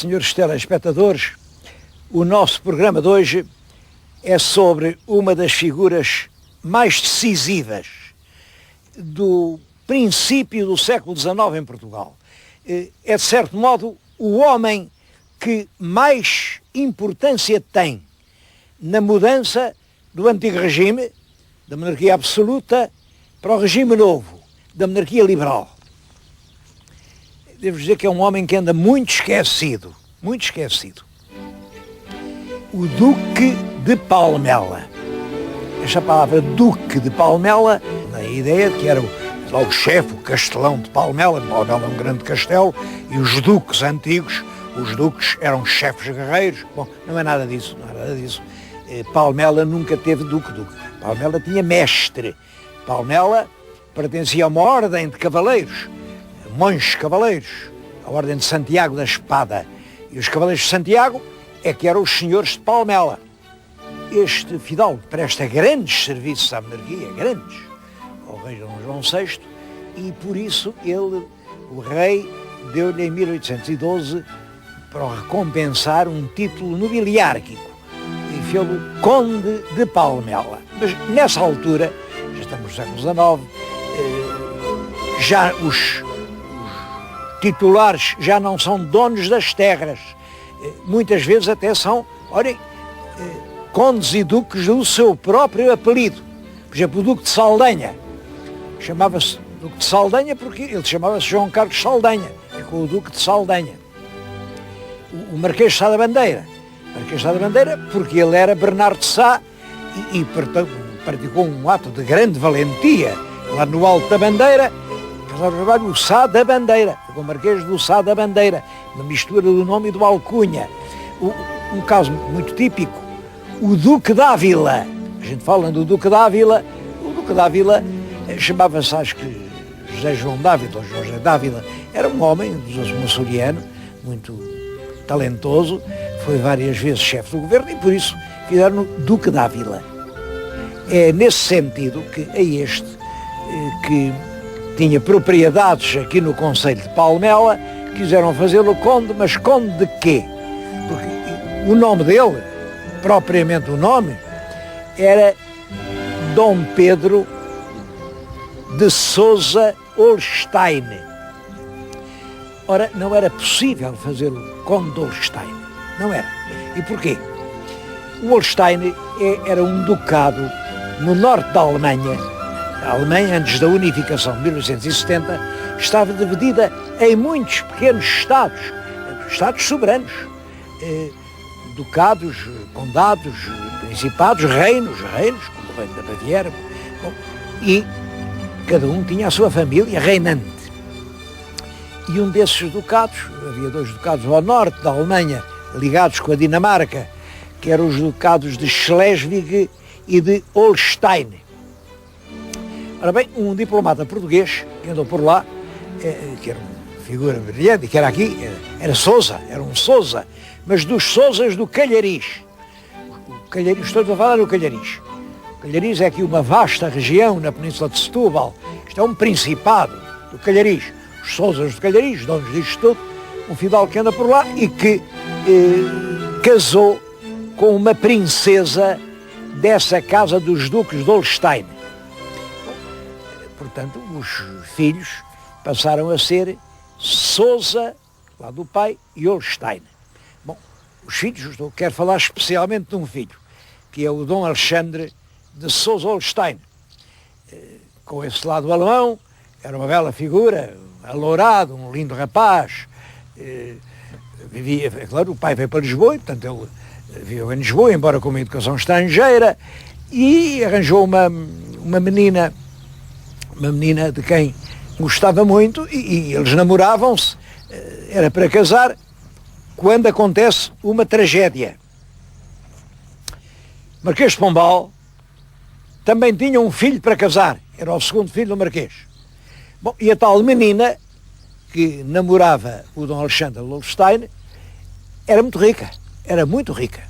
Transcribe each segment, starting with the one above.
senhores telespectadores, o nosso programa de hoje é sobre uma das figuras mais decisivas do princípio do século XIX em Portugal. É, de certo modo, o homem que mais importância tem na mudança do antigo regime, da monarquia absoluta, para o regime novo, da monarquia liberal. Devo dizer que é um homem que anda muito esquecido, muito esquecido. O Duque de Palmela. Esta palavra Duque de Palmela, a ideia de que era o chefe, o castelão de Palmela. Palmela é um grande castelo, e os duques antigos, os duques eram chefes guerreiros. Bom, não é nada disso, não é nada disso. Palmela nunca teve duque. Palmela tinha mestre. Palmela pertencia a uma ordem de cavaleiros, monges cavaleiros, a ordem de Santiago da Espada. E os cavaleiros de Santiago é que eram os senhores de Palmela. Este fidalgo presta grandes serviços à monarquia, grandes, ao rei Dom João VI, e por isso ele, o rei, deu-lhe em 1812, para o recompensar, um título nobiliárquico, e fê-lo Conde de Palmela. Mas nessa altura, já estamos no século XIX, já os titulares já não são donos das terras, muitas vezes até são, olhem, condes e duques do seu próprio apelido. Por exemplo, o Duque de Saldanha chamava-se Duque de Saldanha porque ele chamava-se João Carlos Saldanha, ficou o Duque de Saldanha. O Marquês de Sá da Bandeira, Marquês de Sá da Bandeira porque ele era Bernardo de Sá e praticou um ato de grande valentia lá no Alto da Bandeira, o Sá da Bandeira, ficou o Marquês do Sá da Bandeira, uma mistura do nome e do alcunha. Um caso muito típico, o Duque d'Ávila. A gente fala do Duque d'Ávila, o Duque d'Ávila chamava-se, acho que José João d'Ávila, ou José d'Ávila, era um homem, um açoriano, muito talentoso, foi várias vezes chefe do governo e por isso fizeram-no Duque d'Ávila. É nesse sentido que é este que tinha propriedades aqui no concelho de Palmela, quiseram fazê-lo conde, mas conde de quê? Porque o nome dele, propriamente o nome, era Dom Pedro de Sousa Holstein. Ora, não era possível fazer o conde de Holstein, não era. E porquê? O Holstein era um ducado no norte da Alemanha. A Alemanha, antes da unificação de 1870, estava dividida em muitos pequenos estados, estados soberanos, ducados, condados, principados, reinos, como o reino da Baviera, e cada um tinha a sua família reinante. E um desses ducados, havia dois ducados ao norte da Alemanha, ligados com a Dinamarca, que eram os ducados de Schleswig e de Holstein. Ora bem, um diplomata português que andou por lá, que era uma figura brilhante, que era aqui, era Sousa, era um Sousa, mas dos Sousas do Calhariz. O Calhariz, estou a falar do Calhariz. O Calhariz é aqui uma vasta região na Península de Setúbal. Isto é um principado do Calhariz. Os Sousas do Calhariz, donos disto tudo, um fidalgo que anda por lá e que casou com uma princesa dessa casa dos duques de Holstein. Portanto, os filhos passaram a ser Sousa, lá do pai, e Holstein. Bom, os filhos, quero falar especialmente de um filho, que é o Dom Alexandre de Sousa Holstein. Com esse lado alemão, era uma bela figura, alourado, um lindo rapaz. Vivia, é claro, o pai veio para Lisboa, portanto ele viveu em Lisboa, embora com uma educação estrangeira, e arranjou uma menina de quem gostava muito, e eles namoravam-se, era para casar, quando acontece uma tragédia. Marquês de Pombal também tinha um filho para casar, era o segundo filho do Marquês. Bom, e a tal menina que namorava o Dom Alexandre de Holstein era muito rica.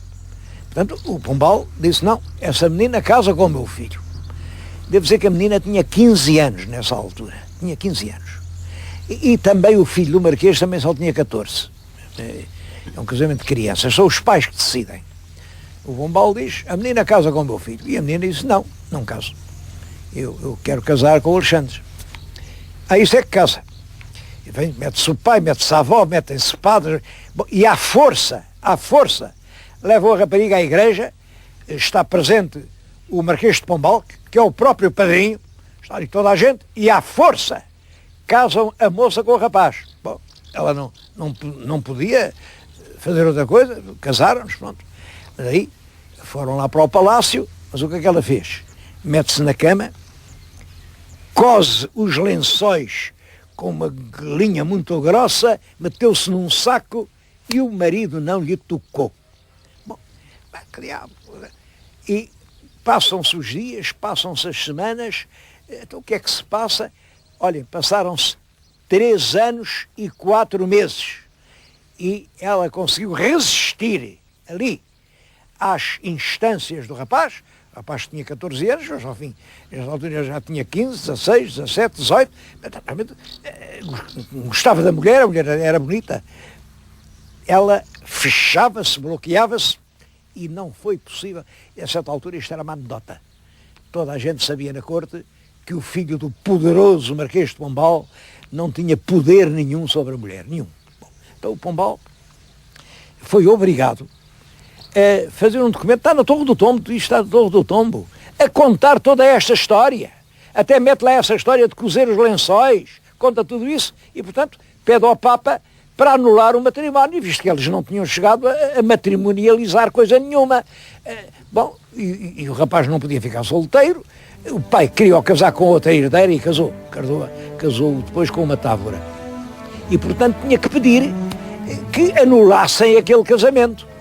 Portanto, o Pombal disse, não, essa menina casa com o meu filho. Devo dizer que a menina tinha 15 anos nessa altura, tinha 15 anos. E também o filho do Marquês também só tinha 14. É um casamento de crianças, são os pais que decidem. O Pombal diz, a menina casa com o meu filho. E a menina diz, não, não caso. Eu quero casar com o Alexandre. Isso é que casa. E vem, mete-se o pai, mete-se a avó, metem-se padres. Bom, e à força, levam a rapariga à igreja, está presente o Marquês de Pombal, que é o próprio padrinho, está ali toda a gente, e à força casam a moça com o rapaz. Bom, ela não podia fazer outra coisa, casaram-nos, pronto. Mas aí foram lá para o palácio, mas o que é que ela fez? Mete-se na cama, cose os lençóis com uma linha muito grossa, meteu-se num saco e o marido não lhe tocou. Bom, que diabo. E passam-se os dias, passam-se as semanas, então o que é que se passa? Olhem, passaram-se 3 anos e 4 meses e ela conseguiu resistir ali às instâncias do rapaz. O rapaz tinha 14 anos, mas ao fim, nessa altura já tinha 15, 16, 17, 18, gostava da mulher, a mulher era bonita. Ela fechava-se, bloqueava-se e não foi possível. A certa altura isto era uma anedota. Toda a gente sabia na corte que o filho do poderoso Marquês de Pombal não tinha poder nenhum sobre a mulher, nenhum. Bom, então o Pombal foi obrigado a fazer um documento, está na Torre do Tombo, isto está na Torre do Tombo, a contar toda esta história. Até mete lá essa história de cozer os lençóis, conta tudo isso, e portanto pede ao Papa para anular o matrimónio, visto que eles não tinham chegado a matrimonializar coisa nenhuma. Bom, e o rapaz não podia ficar solteiro, o pai queria casar com outra herdeira e casou depois com uma távora. E portanto tinha que pedir que anulassem aquele casamento.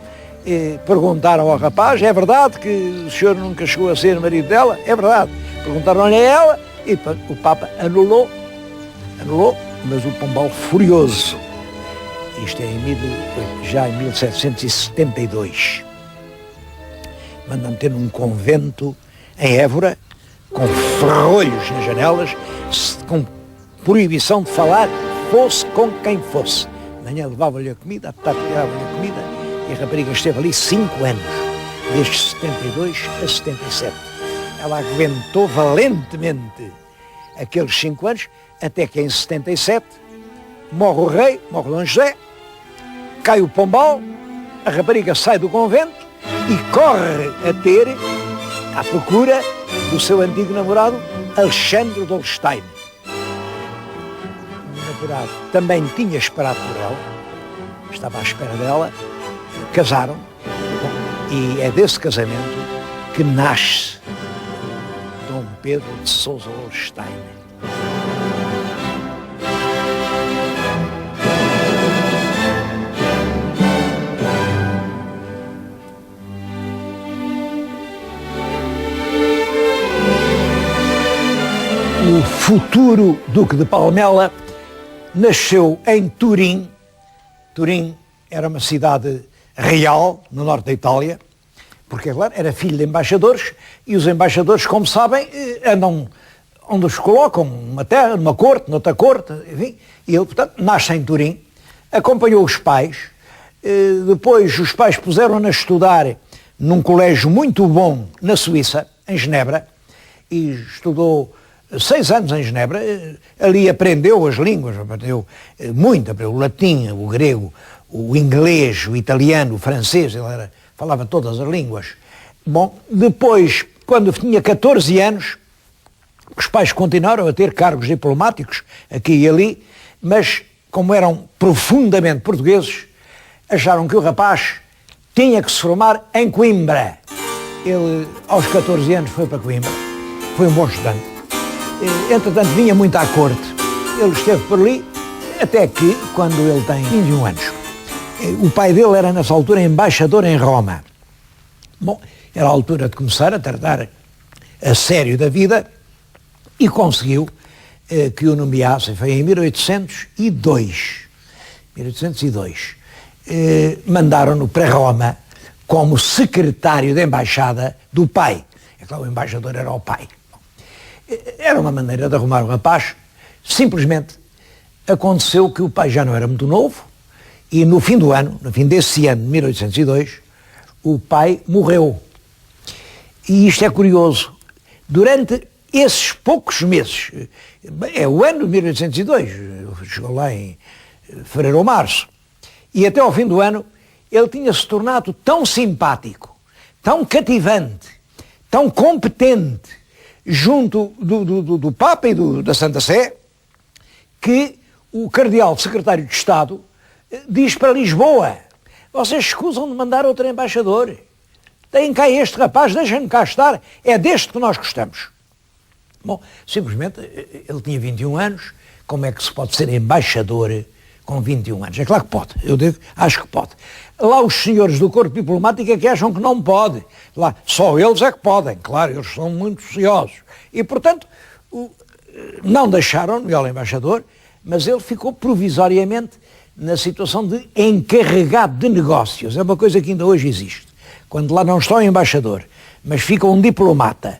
Perguntaram ao rapaz, é verdade que o senhor nunca chegou a ser marido dela? É verdade. Perguntaram-lhe a ela e o Papa anulou, mas o Pombal furioso, isto é já em 1772, manda meter num convento em Évora, com ferrolhos nas janelas, com proibição de falar, fosse com quem fosse. Amanhã levava-lhe a comida, à tarde tirava-lhe a comida, e a rapariga esteve ali 5 anos, desde 72 a 77. Ela aguentou valentemente aqueles 5 anos, até que em 77 morre o rei, morre Dom José, cai o Pombal, a rapariga sai do convento e corre à procura do seu antigo namorado, Alexandre de Holstein. O namorado também tinha esperado por ela, estava à espera dela, casaram, e é desse casamento que nasce Dom Pedro de Sousa Holstein. O futuro Duque de Palmela nasceu em Turim. Turim era uma cidade real, no norte da Itália, porque, claro, era filho de embaixadores, e os embaixadores, como sabem, andam onde os colocam, numa terra, numa corte, noutra corte, enfim, e ele, portanto, nasce em Turim, acompanhou os pais, depois os pais puseram-no a estudar num colégio muito bom na Suíça, em Genebra, e estudou 6 anos em Genebra, ali aprendeu as línguas, aprendeu o latim, o grego, o inglês, o italiano, o francês, ele falava todas as línguas. Bom, depois, quando tinha 14 anos, os pais continuaram a ter cargos diplomáticos aqui e ali, mas como eram profundamente portugueses, acharam que o rapaz tinha que se formar em Coimbra. Ele, aos 14 anos, foi para Coimbra, foi um bom estudante. Entretanto, vinha muito à corte. Ele esteve por ali, até que, quando ele tem 21 anos, o pai dele era, nessa altura, embaixador em Roma. Bom, era a altura de começar a tratar a sério da vida e conseguiu que o nomeassem. Foi em 1802. Mandaram-no para Roma como secretário de embaixada do pai. É claro, o embaixador era o pai. Era uma maneira de arrumar o rapaz. Simplesmente aconteceu que o pai já não era muito novo E no fim do ano, no fim desse ano, de 1802, o pai morreu. E isto é curioso. Durante esses poucos meses, é o ano de 1802, chegou lá em fevereiro ou março, e até ao fim do ano, ele tinha se tornado tão simpático, tão cativante, tão competente, junto do Papa e da Santa Sé, que o cardeal secretário de Estado diz para Lisboa: vocês escusam de mandar outro embaixador, têm cá este rapaz, deixem-no cá estar, é deste que nós gostamos. Bom, simplesmente, ele tinha 21 anos, como é que se pode ser embaixador com 21 anos? É claro que pode, eu digo, acho que pode. Lá os senhores do corpo diplomático é que acham que não pode, lá só eles é que podem, claro, eles são muito ciosos. E, portanto, não deixaram ele embaixador, mas ele ficou provisoriamente na situação de encarregado de negócios. É uma coisa que ainda hoje existe. Quando lá não está o embaixador, mas fica um diplomata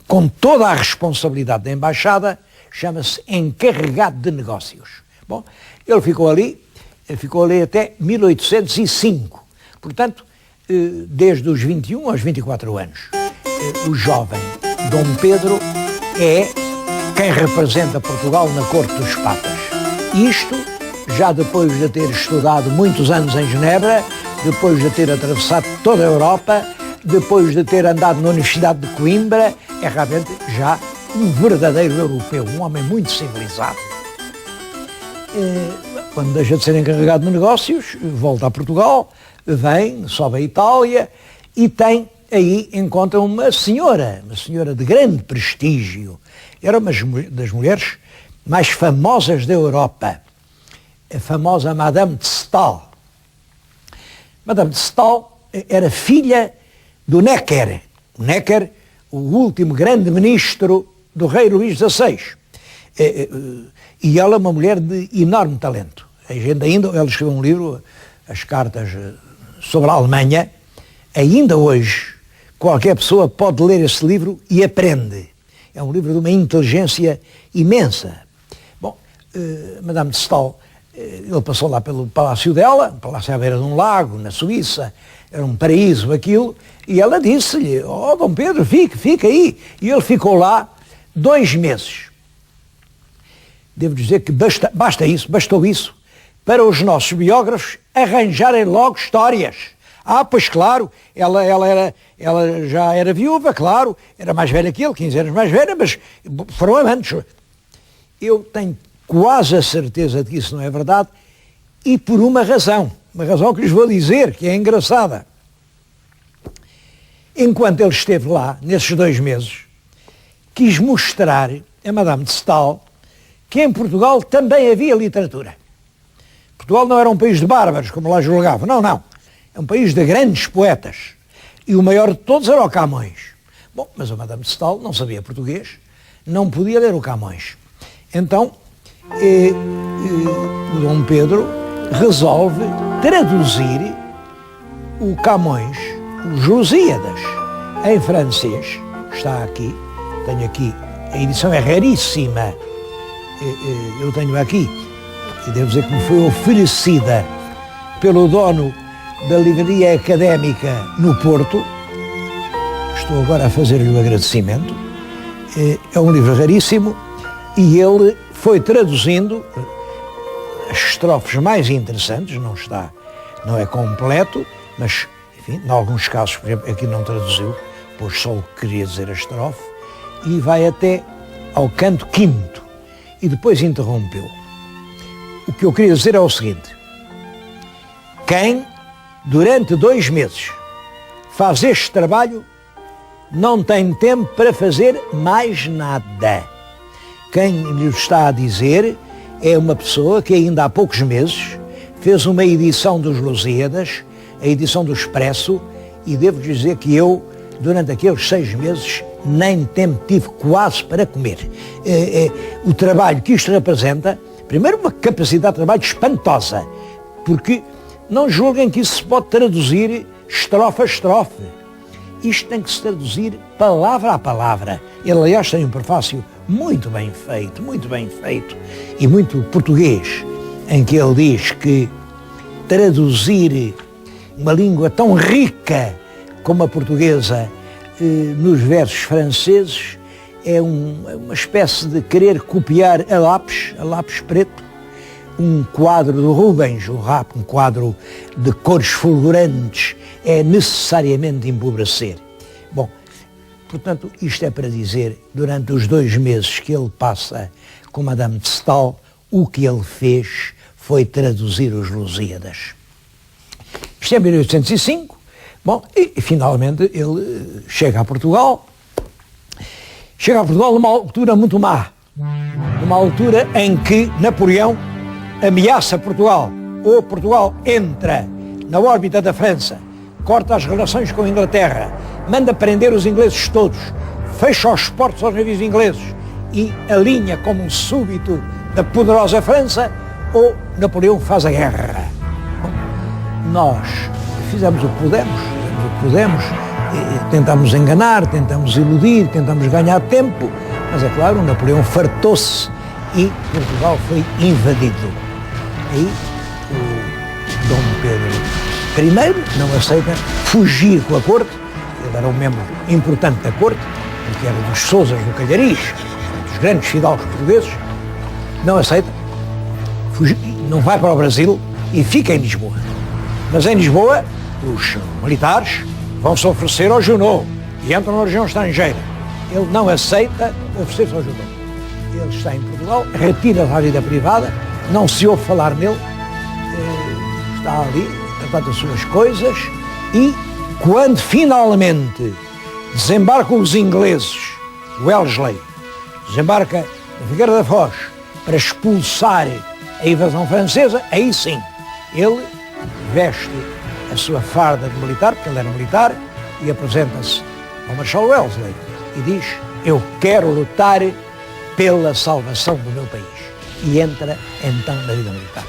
com toda a responsabilidade da embaixada, chama-se encarregado de negócios. Bom, ele ficou ali até 1805. Portanto, desde os 21 aos 24 anos, o jovem Dom Pedro é quem representa Portugal na corte dos papas. Isto já depois de ter estudado muitos anos em Genebra, depois de ter atravessado toda a Europa, depois de ter andado na Universidade de Coimbra, é realmente já um verdadeiro europeu, um homem muito civilizado. Quando deixa de ser encarregado de negócios, volta a Portugal, vem, sobe a Itália e tem aí, encontra uma senhora de grande prestígio. Era uma das mulheres mais famosas da Europa, a famosa Madame de Staël. Madame de Staël era filha do Necker. O Necker, o último grande ministro do rei Luís XVI. E ela é uma mulher de enorme talento. Ela escreveu um livro, As Cartas sobre a Alemanha. Ainda hoje, qualquer pessoa pode ler esse livro e aprende. É um livro de uma inteligência imensa. Bom, Madame de Staël, ele passou lá pelo palácio dela, um palácio à beira de um lago, na Suíça, era um paraíso aquilo, e ela disse-lhe: "Oh, Dom Pedro, fica aí." E ele ficou lá 2 meses. Devo dizer que bastou isso, para os nossos biógrafos arranjarem logo histórias. Pois claro, ela já era viúva, claro, era mais velha que ele, 15 anos mais velha, mas foram amantes. Eu tenho quase a certeza de que isso não é verdade, e por uma razão que lhes vou dizer, que é engraçada. Enquanto ele esteve lá, nesses 2 meses, quis mostrar a Madame de Staël que em Portugal também havia literatura. Portugal não era um país de bárbaros, como lá julgavam, não. É um país de grandes poetas. E o maior de todos era o Camões. Bom, mas a Madame de Staël não sabia português, não podia ler o Camões. Então, o Dom Pedro resolve traduzir o Camões, os Lusíadas, em francês. Está aqui, tenho aqui, a edição é raríssima. Eu tenho aqui, e devo dizer que me foi oferecida pelo dono da Livraria Académica no Porto. Estou agora a fazer-lhe o agradecimento. É um livro raríssimo e ele foi traduzindo as estrofes mais interessantes, não é completo, mas, enfim, em alguns casos, por exemplo, aqui não traduziu, pois só o que queria dizer a estrofe, e vai até ao canto 5º, e depois interrompeu. O que eu queria dizer é o seguinte: quem, durante 2 meses, faz este trabalho, não tem tempo para fazer mais nada. Quem lhe está a dizer é uma pessoa que ainda há poucos meses fez uma edição dos Lusíadas, a edição do Expresso, e devo dizer que eu, durante aqueles 6 meses, nem tempo tive quase para comer. O trabalho que isto representa, primeiro, uma capacidade de trabalho espantosa, porque não julguem que isso se pode traduzir estrofe a estrofe. Isto tem que se traduzir palavra a palavra. Ele, aliás, tem um prefácio muito bem feito, e muito português, em que ele diz que traduzir uma língua tão rica como a portuguesa nos versos franceses é uma espécie de querer copiar a lápis preto, um quadro de Rubens, um quadro de cores fulgurantes, é necessariamente empobrecer. Bom, portanto, isto é para dizer, durante os 2 meses que ele passa com Madame de Staël, o que ele fez foi traduzir os Lusíadas. Isto é 1805, bom, e finalmente ele chega a Portugal numa altura muito má, numa altura em que Napoleão ameaça Portugal, ou Portugal entra na órbita da França, corta as relações com a Inglaterra, manda prender os ingleses todos, fecha os portos aos navios ingleses e alinha como um súbito da poderosa França, ou Napoleão faz a guerra. Bom, nós fizemos o que pudemos, tentamos enganar, tentamos iludir, tentamos ganhar tempo, mas é claro, Napoleão fartou-se e Portugal foi invadido. Aí o Dom Pedro I não aceita fugir com a corte, ele era um membro importante da corte, porque era dos Sousas do Calhariz, dos grandes fidalgos portugueses, não aceita, fugir, não vai para o Brasil e fica em Lisboa. Mas em Lisboa, os militares vão se oferecer ao Junot e entram na região estrangeira. Ele não aceita oferecer-se ao Junot. Ele está em Portugal, retira-se à vida privada, não se ouve falar nele, está ali, tratando as suas coisas, e quando finalmente desembarcam os ingleses, Wellesley desembarca na Figueira da Foz para expulsar a invasão francesa, aí sim, ele veste a sua farda de militar, porque ele era militar, e apresenta-se ao Marshal Wellesley e diz: eu quero lutar pela salvação do meu país. E entra então na vida militar.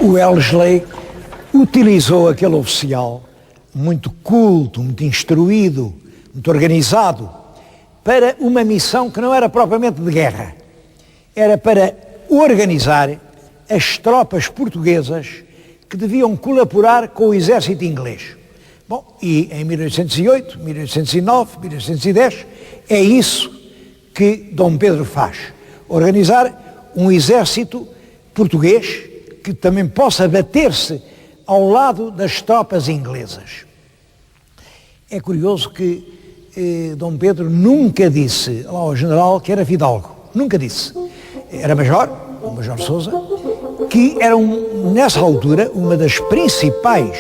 O Wellesley utilizou aquele oficial muito culto, muito instruído, muito organizado, para uma missão que não era propriamente de guerra. Era para organizar as tropas portuguesas que deviam colaborar com o exército inglês. Bom, e em 1808, 1809, 1810, é isso que Dom Pedro faz. Organizar um exército português que também possa bater-se ao lado das tropas inglesas. É curioso que Dom Pedro nunca disse lá ao general que era fidalgo. Nunca disse. Era major, o Major Sousa, que era, nessa altura, uma das principais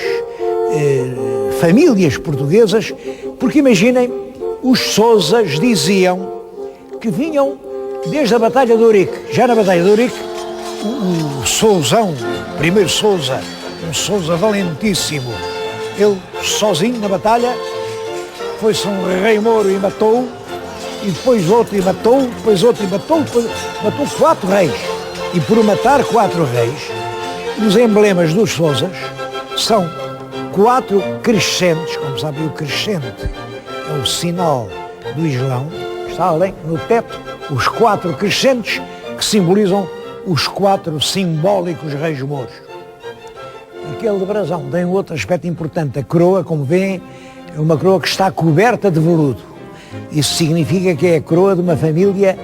famílias portuguesas, porque imaginem, os Sousas diziam que vinham desde a Batalha de Ourique. Já na Batalha de Ourique, o Sousão, o primeiro Sousa, um Sousa valentíssimo, ele sozinho na batalha, foi-se um rei mouro e matou, e depois outro e matou, depois outro e matou, depois matou 4 reis. E por matar 4 reis, os emblemas dos Sousas são 4 crescentes, como sabem, o crescente é o sinal do Islão, está além, no teto, os 4 crescentes que simbolizam os 4 simbólicos reis mouros. Aquele de brasão tem outro aspecto importante, a coroa, como veem, é uma coroa que está coberta de veludo. Isso significa que é a coroa de uma família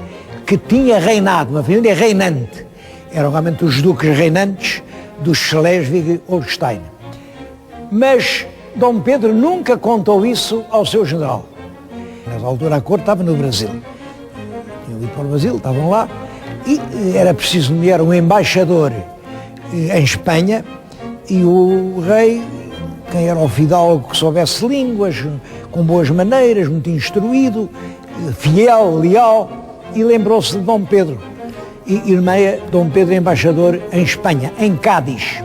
que tinha reinado, uma família reinante. Eram realmente os duques reinantes do Schleswig-Holstein. Mas Dom Pedro nunca contou isso ao seu general. Nessa altura a corte estava no Brasil. Tinham ido para o Brasil, estavam lá, e era preciso nomear um embaixador em Espanha, e o rei, quem era o fidalgo que soubesse línguas, com boas maneiras, muito instruído, fiel, leal, e lembrou-se de Dom Pedro. E nomeia Dom Pedro embaixador em Espanha, em Cádiz,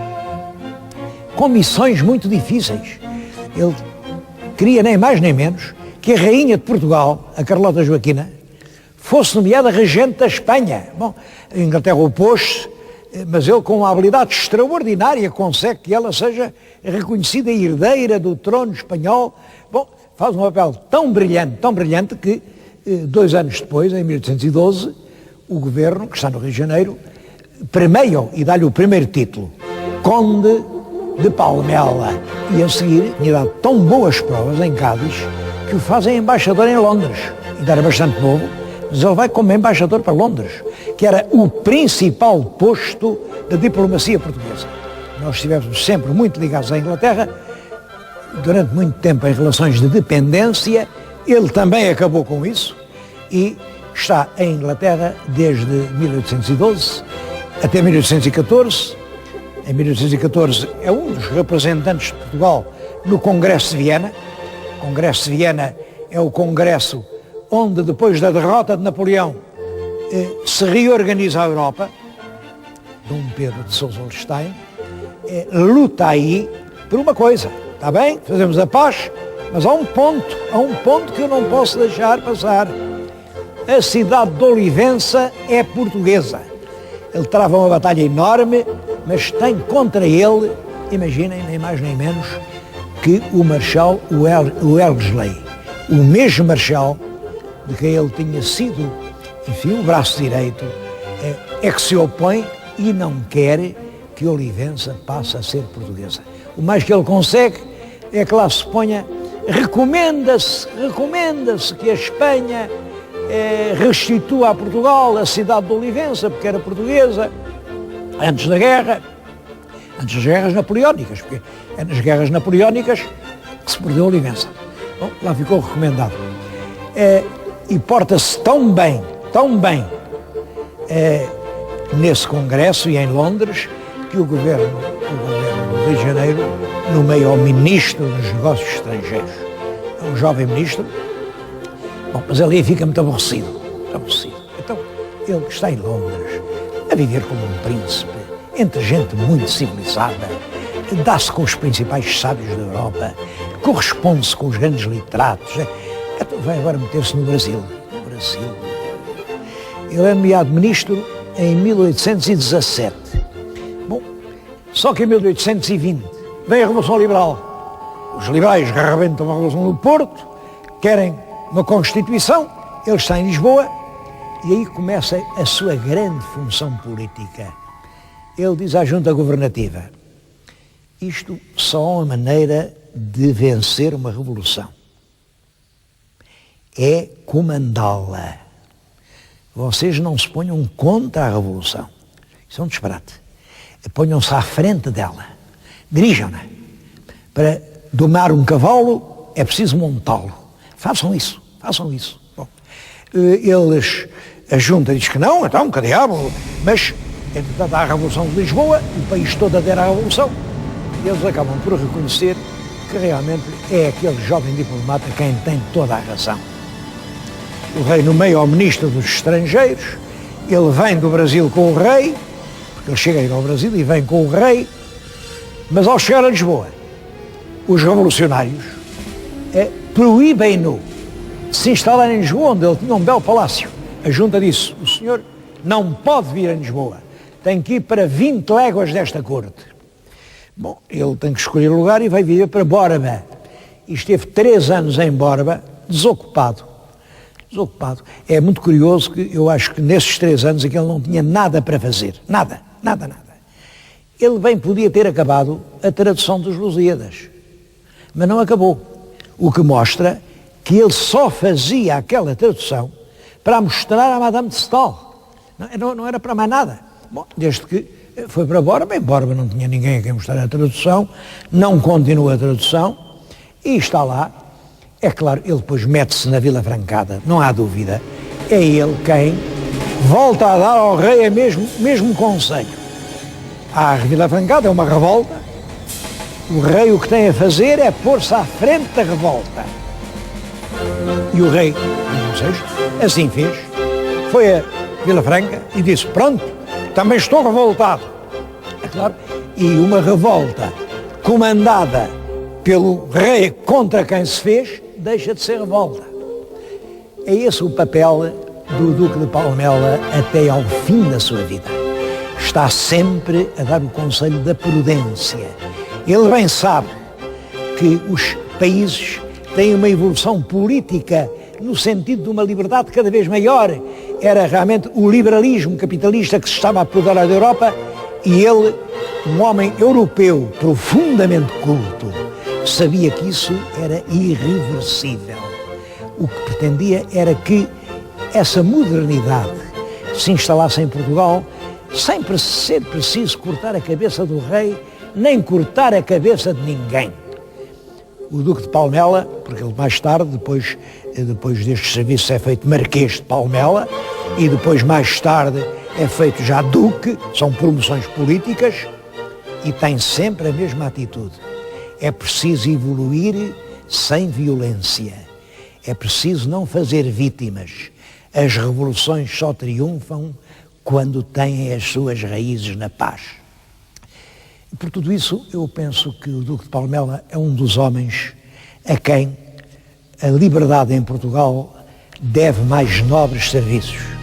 com missões muito difíceis. Ele queria nem mais nem menos que a rainha de Portugal, a Carlota Joaquina, fosse nomeada regente da Espanha. Bom, a Inglaterra opôs-se, mas ele, com uma habilidade extraordinária, consegue que ela seja reconhecida herdeira do trono espanhol. Bom, faz um papel tão brilhante que 2 anos depois, em 1812, o governo, que está no Rio de Janeiro, premia-o e dá-lhe o primeiro título, Conde de Palmela. E a seguir tinha dado tão boas provas em Cádiz que o fazem embaixador em Londres. Ainda era bastante novo, mas ele vai como embaixador para Londres, que era o principal posto da diplomacia portuguesa. Nós estivemos sempre muito ligados à Inglaterra, durante muito tempo em relações de dependência. Ele também acabou com isso e está em Inglaterra desde 1812 até 1814. Em 1814 é um dos representantes de Portugal no Congresso de Viena. O Congresso de Viena é o congresso onde, depois da derrota de Napoleão, se reorganiza a Europa. Dom Pedro de Sousa Holstein luta aí por uma coisa. Está bem? Fazemos a paz, mas há um ponto que eu não posso deixar passar. A cidade de Olivença é portuguesa. Ele trava uma batalha enorme, mas tem contra ele, imaginem, nem mais nem menos, que o Marechal Wellesley, o mesmo Marechal de quem ele tinha sido, enfim, o braço direito, é que se opõe e não quer que Olivença passe a ser portuguesa. O mais que ele consegue é que lá se ponha, recomenda-se que a Espanha restitua a Portugal a cidade de Olivença, porque era portuguesa, antes das guerras napoleónicas, porque é nas guerras napoleónicas que se perdeu Olivença. Bom, lá ficou recomendado. E porta-se tão bem, nesse congresso e em Londres, que o governo do Rio de Janeiro nomeia o ministro dos Negócios Estrangeiros. É um jovem ministro. Bom, mas ali fica muito aborrecido. Então, ele que está em Londres, a viver como um príncipe, entre gente muito civilizada, dá-se com os principais sábios da Europa, corresponde-se com os grandes literatos, então vai agora meter-se no Brasil. Ele é nomeado ministro em 1817. Bom, só que em 1820 vem a Revolução Liberal. Os liberais arrebentam a Revolução do Porto, querem uma Constituição, ele está em Lisboa e aí começa a sua grande função política. Ele diz à Junta Governativa: isto só há uma maneira de vencer uma revolução. É comandá-la. Vocês não se ponham contra a revolução. Isso é um disparate. Ponham-se à frente dela. Dirijam-na. Para domar um cavalo é preciso montá-lo. Façam isso. Bom, a Junta diz que não, então, que diabo? Mas, entretanto, há a Revolução de Lisboa, o país todo adere à Revolução, e eles acabam por reconhecer que realmente é aquele jovem diplomata quem tem toda a razão. O rei nomeia o ministro dos Estrangeiros, ele vem do Brasil com o rei, porque ele chega a ir ao Brasil e vem com o rei, mas ao chegar a Lisboa, os revolucionários proíbem-no de se instalar em Lisboa, onde ele tinha um belo palácio. A Junta disse: o senhor não pode vir a Lisboa, tem que ir para 20 léguas desta corte. Bom, ele tem que escolher o lugar e vai vir para Borba. E esteve 3 anos em Borba, desocupado. É muito curioso que eu acho que nesses 3 anos em que ele não tinha nada para fazer. Nada. Ele bem podia ter acabado a tradução dos Lusíadas, mas não acabou. O que mostra que ele só fazia aquela tradução para mostrar a Madame de Staël. Não era para mais nada. Bom, desde que foi para Borba, em Borba não tinha ninguém a quem mostrar a tradução, não continua a tradução e está lá. É claro, ele depois mete-se na Vila Francada, não há dúvida. É ele quem volta a dar ao rei o mesmo conselho. A Vila Francada é uma revolta. O rei o que tem a fazer é pôr-se à frente da revolta. E o rei, assim fez, foi a Vila Franca e disse: pronto, também estou revoltado. É claro, e uma revolta comandada pelo rei contra quem se fez, deixa de ser revolta. É esse o papel do Duque de Palmela até ao fim da sua vida. está sempre a dar o conselho da prudência. Ele bem sabe que os países têm uma evolução política no sentido de uma liberdade cada vez maior. Era realmente o liberalismo capitalista que se estava a apoderar da Europa e ele, um homem europeu profundamente culto, sabia que isso era irreversível. O que pretendia era que essa modernidade se instalasse em Portugal sem ser preciso cortar a cabeça do rei, nem cortar a cabeça de ninguém. O Duque de Palmela, porque ele mais tarde, depois destes serviços, é feito Marquês de Palmela e depois mais tarde é feito já Duque, são promoções políticas e tem sempre a mesma atitude. É preciso evoluir sem violência. É preciso não fazer vítimas. As revoluções só triunfam quando têm as suas raízes na paz. E por tudo isso, eu penso que o Duque de Palmela é um dos homens a quem a liberdade em Portugal deve mais nobres serviços.